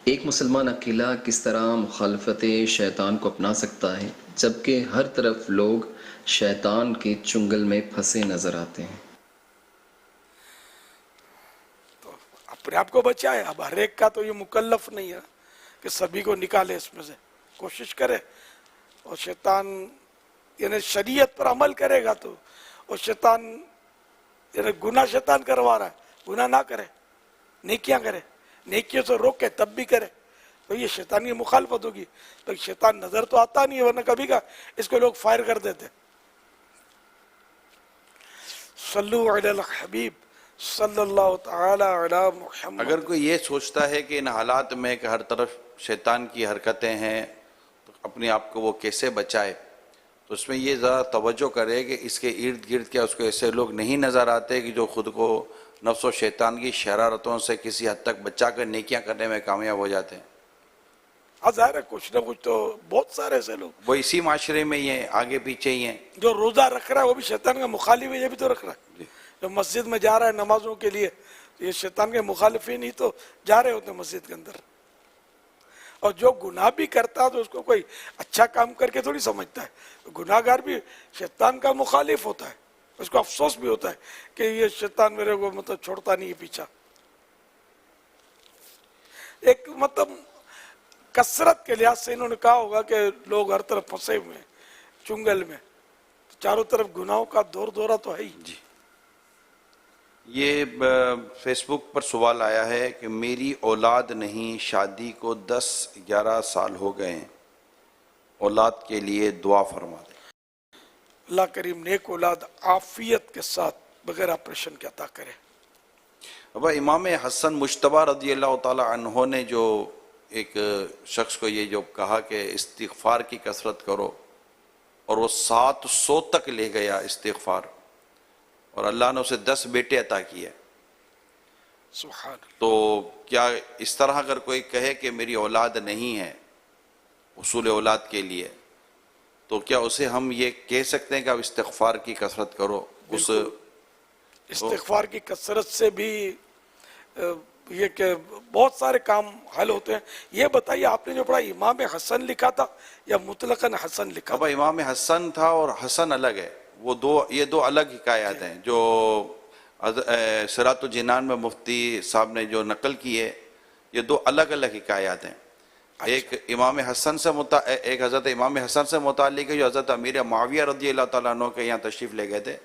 ایک مسلمان اکیلا کس طرح مخالفت شیطان کو اپنا سکتا ہے جبکہ ہر طرف لوگ شیطان کے چنگل میں پھنسے نظر آتے ہیں؟ تو اپنے آپ کو بچائے. اب ہر ایک کا تو یہ مکلف نہیں ہے کہ سبھی کو نکالے اس میں سے. کوشش کرے اور شیطان یعنی شریعت پر عمل کرے گا تو. اور شیطان یعنی گناہ شیطان کروا رہا ہے, گناہ نہ کرے, نیکیاں کرے, نیکیوں سے روکے تب بھی کرے, تو یہ شیطان کی مخالفت ہوگی. تو شیطان نظر تو آتا نہیں ہے, ورنہ کبھی کا اس کو لوگ فائر کر دیتے. صلو علی الحبیب صلی اللہ تعالی علی محمد. اگر کوئی یہ سوچتا ہے کہ ان حالات میں کہ ہر طرف شیطان کی حرکتیں ہیں تو اپنے آپ کو وہ کیسے بچائے, تو اس میں یہ ذرا توجہ کرے کہ اس کے ارد گرد کیا اس کو ایسے لوگ نہیں نظر آتے کہ جو خود کو نفس و شیطان کی شرارتوں سے کسی حد تک بچا کر نیکیاں کرنے میں کامیاب ہو جاتے ہیں. ہاں ظاہر ہے کچھ نہ کچھ تو بہت سارے ایسے لوگ وہ اسی معاشرے میں ہی ہیں, آگے پیچھے ہی ہیں. جو روزہ رکھ رہا ہے وہ بھی شیطان کا مخالف ہے, یہ بھی تو رکھ رہا ہے. جو مسجد میں جا رہا ہے نمازوں کے لیے, یہ شیطان کے مخالفین ہی تو جا رہے ہوتے ہیں مسجد کے اندر. اور جو گناہ بھی کرتا ہے تو اس کو کوئی اچھا کام کر کے تھوڑی سمجھتا ہے. گناہ گار بھی شیطان کا مخالف ہوتا ہے, اس کو افسوس بھی ہوتا ہے کہ یہ شیطان میرے کو مطلب چھوڑتا نہیں ہے پیچھا. ایک مطلب کثرت کے لحاظ سے انہوں نے کہا ہوگا کہ لوگ ہر طرف پھنسے ہوئے ہیں چنگل میں, چاروں طرف گناہوں کا دور دورہ تو ہے ہی. جی, یہ فیس بک پر سوال آیا ہے کہ میری اولاد نہیں, شادی کو 10-11 سال ہو گئے ہیں, اولاد کے لیے دعا فرما دیں. اللہ کریم نیک اولاد عافیت کے ساتھ بغیر آپریشن کے عطا کرے. اب امام حسن مجتبی رضی اللہ تعالی عنہ نے جو ایک شخص کو یہ جو کہا کہ استغفار کی کثرت کرو, اور وہ 700 تک لے گیا استغفار, اور اللہ نے اسے 10 بیٹے عطا کیے. سبحان اللہ. تو کیا اس طرح اگر کوئی کہے کہ میری اولاد نہیں ہے حصول اولاد کے لیے, تو کیا اسے ہم یہ کہہ سکتے ہیں کہ اب استغفار کی کثرت کرو؟ اس استغفار کی کثرت سے بھی یہ کہ بہت سارے کام حل ہوتے ہیں. یہ بتائیے آپ نے جو پڑھا امام حسن لکھا تھا یا مطلقاً حسن لکھا اب تھا؟ امام حسن تھا اور حسن الگ ہے, وہ یہ دو الگ حکایات ہیں جو صراط الجنان میں مفتی صاحب نے جو نقل کی ہے. یہ دو الگ الگ حکایات ہیں. ایک امام حسن سے ایک حضرت امام حسن سے متعلق ہے جو حضرت امیر معاویہ رضی اللہ تعالیٰ عنہ کے یہاں تشریف لے گئے تھے.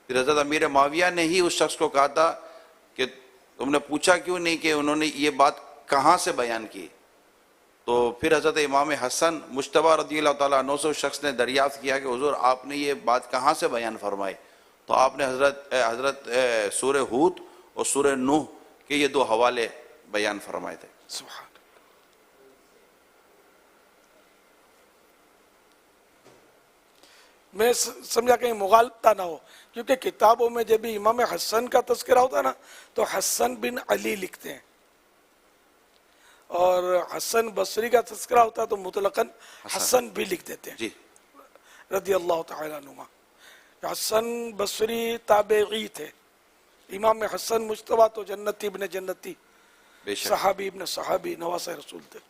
پھر حضرت امیر معاویہ نے ہی اس شخص کو کہا تھا کہ تم نے پوچھا کیوں نہیں کہ انہوں نے یہ بات کہاں سے بیان کی. تو پھر حضرت امام حسن مجتبی رضی اللہ تعالیٰ عنہ سے اس شخص نے دریافت کیا کہ حضور آپ نے یہ بات کہاں سے بیان فرمائی, تو آپ نے حضرت سورہ ہود اور سورہ نوح کے یہ دو حوالے بیان فرمائے تھے. سبحان اللہ. میں سمجھا کہیں مغالطہ نہ ہو, کیونکہ کتابوں میں جب بھی امام حسن کا تذکرہ ہوتا ہے نا تو حسن بن علی لکھتے ہیں, اور حسن بصری کا تذکرہ ہوتا ہے تو مطلقاً حسن بھی لکھ دیتے ہیں. جی, رضی اللہ تعالیٰ عنہ. حسن بصری تابعی تھے, امام حسن مجتبی تو جنتی ابن جنتی, بے شک. صحابی ابن صحابی, نواسہ رسول تھے.